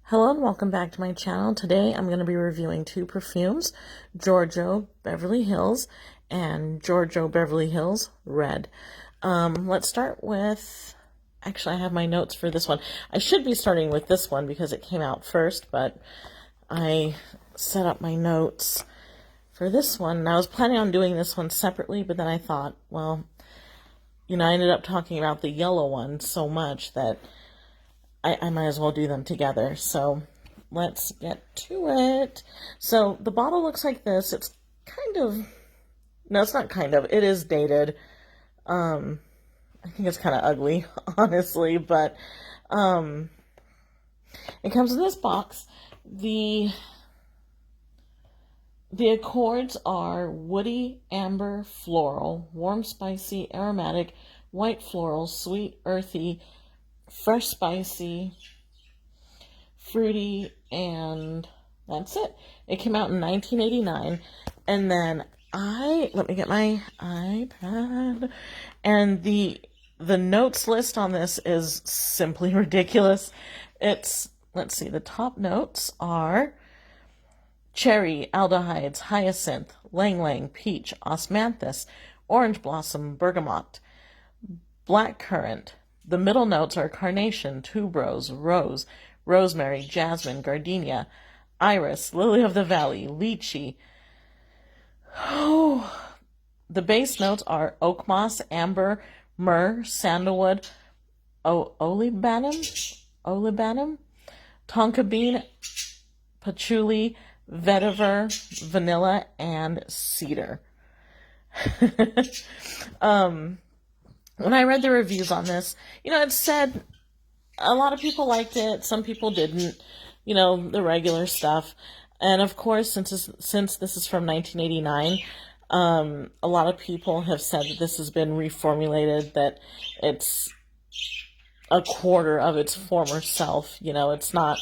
Hello and welcome back to my channel. Today I'm going to be reviewing two perfumes, Giorgio Beverly Hills and Giorgio Beverly Hills Red. Let's start with, actually I have my notes for this one. I should be starting with this one because it came out first, but I set up my notes for this one. And I was planning on doing this one separately, but then I thought, well, I ended up talking about the yellow one so much that I might as well do them together. So let's get to it. So the bottle looks like this. It's kind of, no, it's not kind of, it is dated. I think it's kind of ugly, honestly, but it comes in this box. The accords are woody, amber, floral, warm, spicy, aromatic, white floral, sweet, earthy, fresh, spicy, fruity, and that's it. It came out in 1989, and then let me get my iPad, and the notes list on this is simply ridiculous. Let's see, the top notes are cherry, aldehydes, hyacinth, lang lang, peach, osmanthus, orange blossom, bergamot, blackcurrant. The middle notes are carnation, tuberose, rose, rosemary, jasmine, gardenia, iris, lily of the valley, lychee. Oh, the base notes are oak moss, amber, myrrh, sandalwood, olibanum, tonka bean, patchouli, vetiver, vanilla, and cedar. When I read the reviews on this, it said a lot of people liked it, some people didn't, the regular stuff. And of course, since this is from 1989, a lot of people have said that this has been reformulated, that it's a quarter of its former self. It's not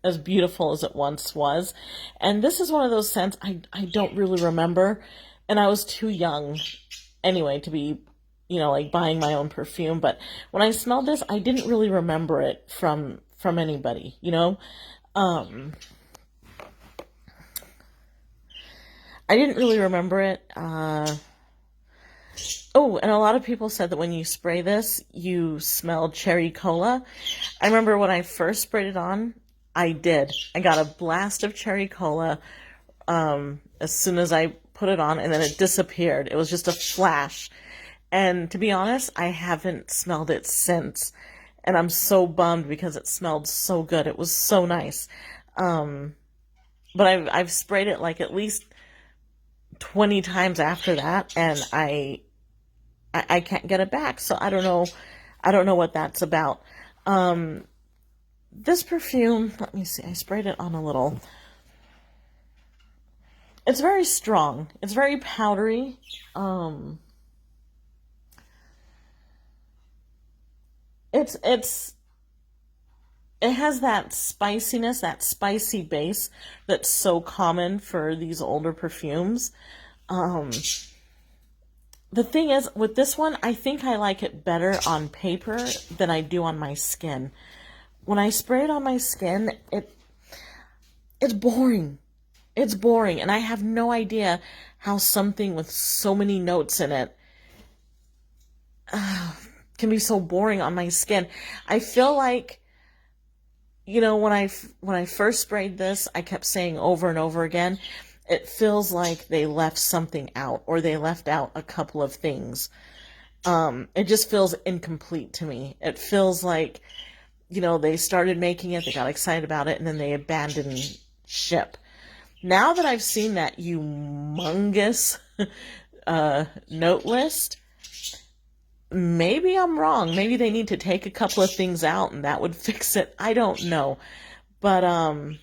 as beautiful as it once was. And this is one of those scents I don't really remember, and I was too young anyway to be like buying my own perfume. But when I smelled this, I didn't really remember it from anybody. I didn't really remember it. Oh, and a lot of people said that when you spray this, you smell cherry cola. I remember when I first sprayed it on, I did. I got a blast of cherry cola as soon as I put it on, and then it disappeared. It was just a flash. And to be honest, I haven't smelled it since. And I'm so bummed because it smelled so good. It was so nice. But I've sprayed it like at least 20 times after that, and I can't get it back. So I don't know what that's about. This perfume, let me see, I sprayed it on a little. It's very strong. It's very powdery. It has that spiciness, that spicy base that's so common for these older perfumes. The thing is, with this one, I think I like it better on paper than I do on my skin. When I spray it on my skin, it's boring. It's boring, and I have no idea how something with so many notes in it can be so boring on my skin. I feel like, when I first sprayed this, I kept saying over and over again, it feels like they left something out, or they left out a couple of things. It just feels incomplete to me. It feels like, they started making it, they got excited about it, and then they abandoned ship. Now that I've seen that humongous note list, maybe I'm wrong. Maybe they need to take a couple of things out and that would fix it. I don't know. But, and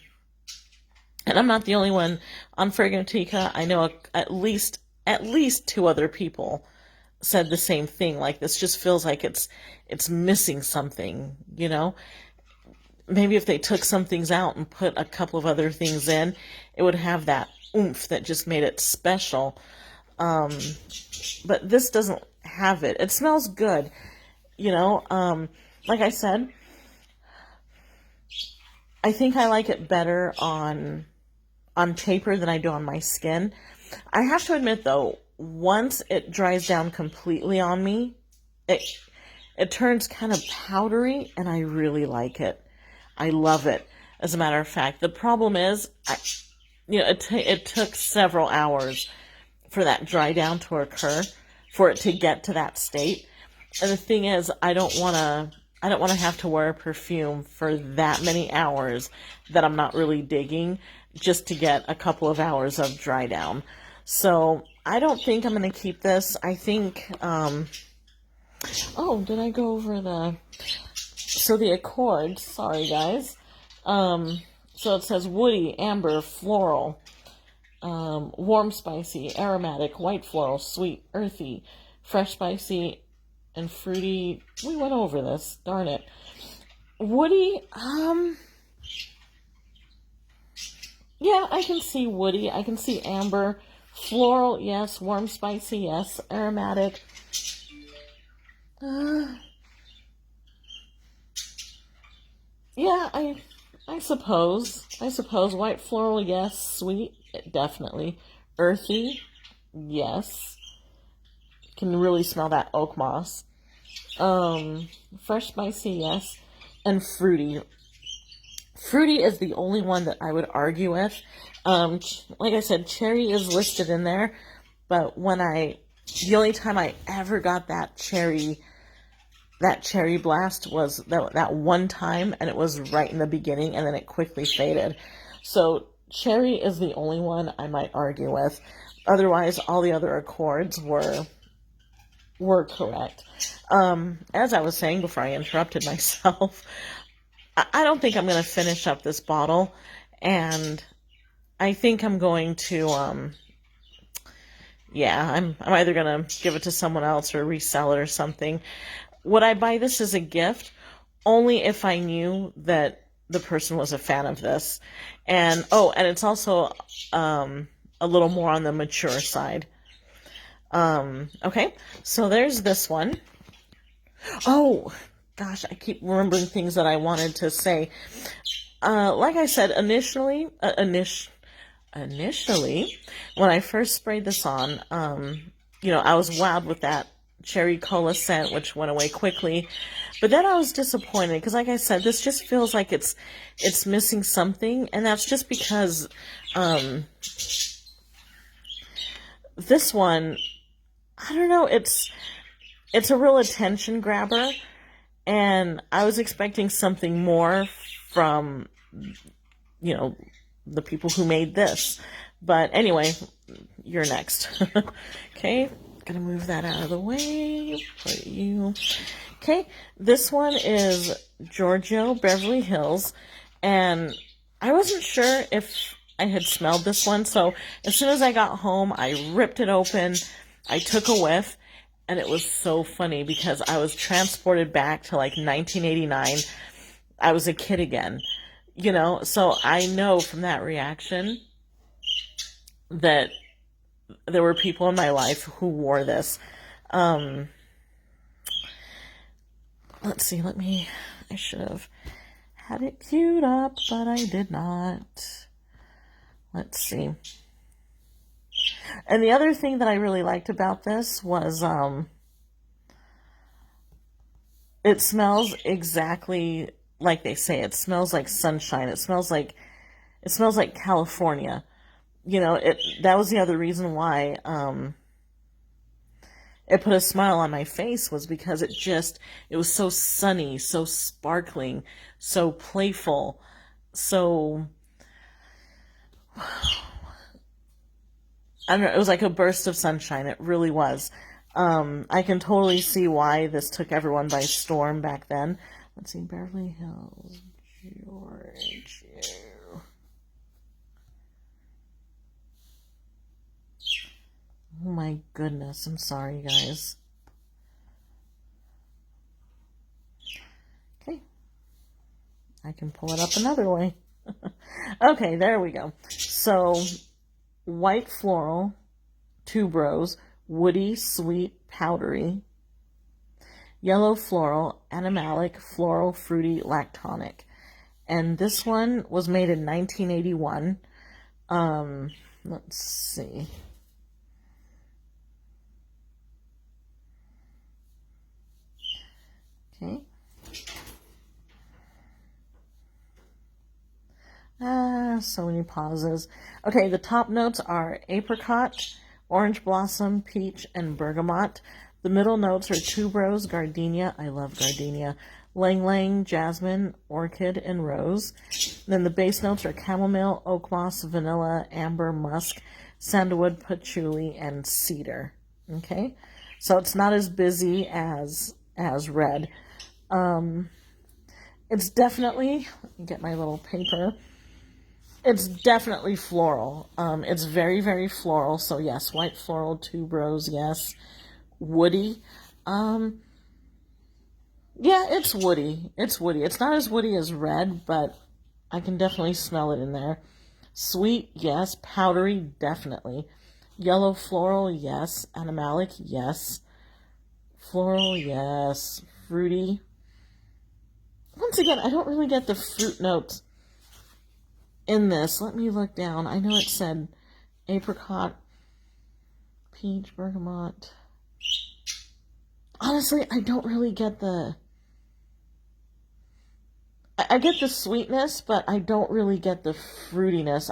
I'm not the only one. On Fragrantica, I know at least two other people said the same thing. Like, this just feels like it's missing something, Maybe if they took some things out and put a couple of other things in, it would have that oomph that just made it special. But this doesn't have it. It smells good, like I said, I think I like it better on paper than I do on my skin. I have to admit though, once it dries down completely on me, it turns kind of powdery, and I really like it. I love it. As a matter of fact, the problem is, it took several hours for that dry down to occur, for it to get to that state. And the thing is, I don't want to have to wear a perfume for that many hours that I'm not really digging, just to get a couple of hours of dry down. So I don't think I'm going to keep this. I think, oh, did I go over the accords? Sorry, guys. So it says woody, amber, floral, warm, spicy, aromatic, white floral, sweet, earthy, fresh, spicy, and fruity. We went over this. Darn it. Woody, yeah, I can see woody. I can see amber. Floral, yes. Warm, spicy, yes. Aromatic. Yeah, I suppose. White floral, yes. Sweet, definitely. Earthy, yes. Can really smell that oak moss. Fresh, spicy, yes. And fruity. Fruity is the only one that I would argue with. Like I said, cherry is listed in there, but the only time I ever got that cherry blast was that one time, and it was right in the beginning, and then it quickly faded. So cherry is the only one I might argue with. Otherwise, all the other accords were correct. As I was saying before I interrupted myself, I don't think I'm going to finish up this bottle, and I think I'm going to, I'm either going to give it to someone else or resell it or something. Would I buy this as a gift? Only if I knew that the person was a fan of this. And it's also a little more on the mature side. Okay, so there's this one. Oh, gosh, I keep remembering things that I wanted to say. Like I said, initially, when I first sprayed this on, I was wowed with that cherry cola scent, which went away quickly. But then I was disappointed because, like I said, this just feels like it's missing something, and that's just because this one, I don't know, it's a real attention grabber, and I was expecting something more from the people who made this. But anyway, you're next. Okay, gonna move that out of the way for you. Okay, this one is Giorgio Beverly Hills, and I wasn't sure if I had smelled this one, so as soon as I got home, I ripped it open, I took a whiff, and it was so funny because I was transported back to like 1989. I was a kid again, so I know from that reaction that there were people in my life who wore this. Let's see, I should have had it queued up, but I did not. Let's see. And the other thing that I really liked about this was, it smells exactly like they say. It smells like sunshine. It smells like California. That was the other reason why, it put a smile on my face, was because it was so sunny, so sparkling, so playful, so, I don't know, it was like a burst of sunshine. It really was. I can totally see why this took everyone by storm back then. Let's see, Beverly Hills, Giorgio. Oh my goodness, I'm sorry, guys. Okay. I can pull it up another way. Okay, there we go. So, white floral, tuberose, woody, sweet, powdery. Yellow floral, animalic, floral, fruity, lactonic. And this one was made in 1981. Let's see. Okay. So many pauses. Okay, the top notes are apricot, orange blossom, peach, and bergamot. The middle notes are tuberose, gardenia, I love gardenia, lang lang, jasmine, orchid, and rose. Then the base notes are chamomile, oak moss, vanilla, amber, musk, sandalwood, patchouli, and cedar. Okay, so it's not as busy as red. It's definitely, let me get my little paper. It's definitely floral. It's very, very floral. So yes, white floral, tuberose, yes. Woody. Yeah, it's woody. It's woody. It's not as woody as red, but I can definitely smell it in there. Sweet, yes. Powdery, definitely. Yellow floral, yes. Animalic, yes. Floral, yes. Fruity. Once again, I don't really get the fruit notes in this. Let me look down. I know it said apricot, peach, bergamot. Honestly, I don't really get the... I get the sweetness, but I don't really get the fruitiness.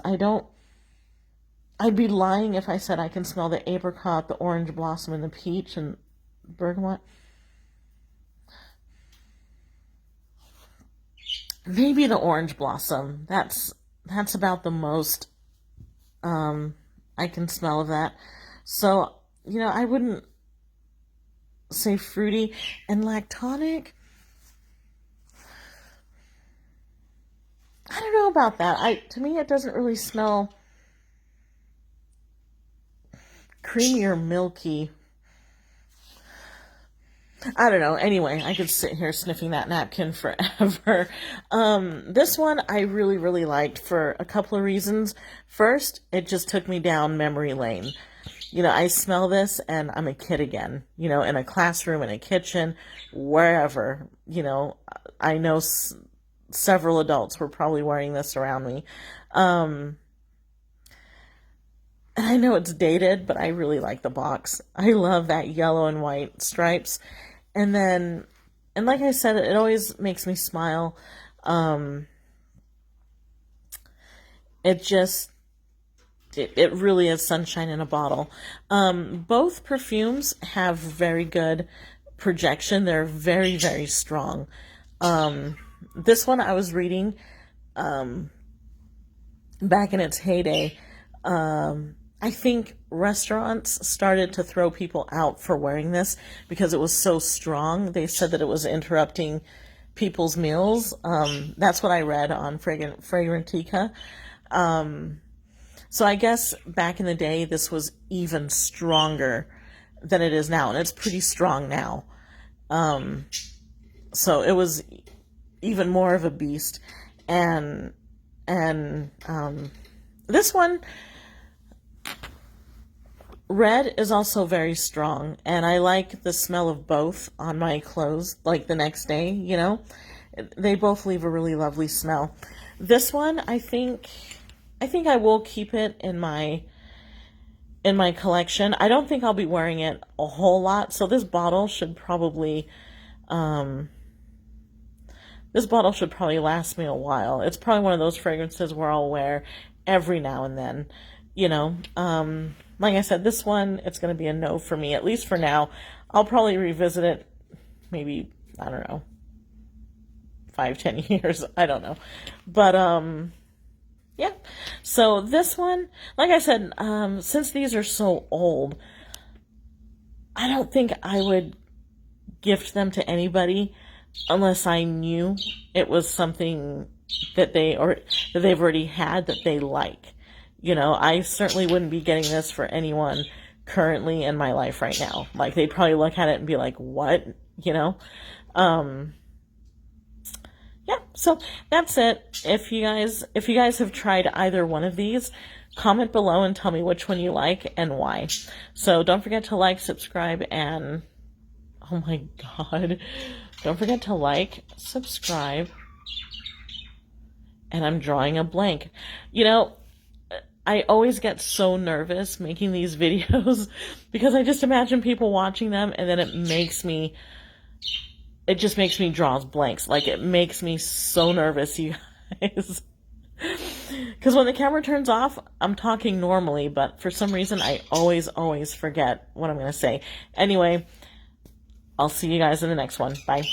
I'd be lying if I said I can smell the apricot, the orange blossom, and the peach and bergamot. Maybe the orange blossom. That's about the most I can smell of that. So, I wouldn't say fruity. And lactonic, I don't know about that. To me, it doesn't really smell creamy or milky. I don't know. Anyway, I could sit here sniffing that napkin forever. This one I really, really liked for a couple of reasons. First, it just took me down memory lane. I smell this and I'm a kid again, in a classroom, in a kitchen, wherever, I know several adults were probably wearing this around me. And I know it's dated, but I really like the box. I love that yellow and white stripes. And like I said, it always makes me smile. It really is sunshine in a bottle. Both perfumes have very good projection. They're very, very strong. This one I was reading, back in its heyday, I think restaurants started to throw people out for wearing this because it was so strong. They said that it was interrupting people's meals. That's what I read on Fragrantica. So I guess back in the day, this was even stronger than it is now, and it's pretty strong now. So it was even more of a beast. And this one, red, is also very strong, and I like the smell of both on my clothes, like the next day, They both leave a really lovely smell. This one, I think I will keep it in my collection. I don't think I'll be wearing it a whole lot, so this bottle should probably last me a while. It's probably one of those fragrances where I'll wear every now and then, Like I said, this one, it's going to be a no for me, at least for now. I'll probably revisit it maybe, I don't know, 5-10 years. I don't know. But, yeah. So this one, like I said, since these are so old, I don't think I would gift them to anybody unless I knew it was something that they've already had that they like. I certainly wouldn't be getting this for anyone currently in my life right now. Like, they'd probably look at it and be like, what? Yeah, so that's it. If you guys have tried either one of these, comment below and tell me which one you like and why. So don't forget to like, subscribe, and oh my god, don't forget to like, subscribe, and I'm drawing a blank. You know, I always get so nervous making these videos because I just imagine people watching them, and then it just makes me draw blanks. Like, it makes me so nervous, you guys. Because when the camera turns off, I'm talking normally, but for some reason, I always forget what I'm going to say. Anyway, I'll see you guys in the next one. Bye.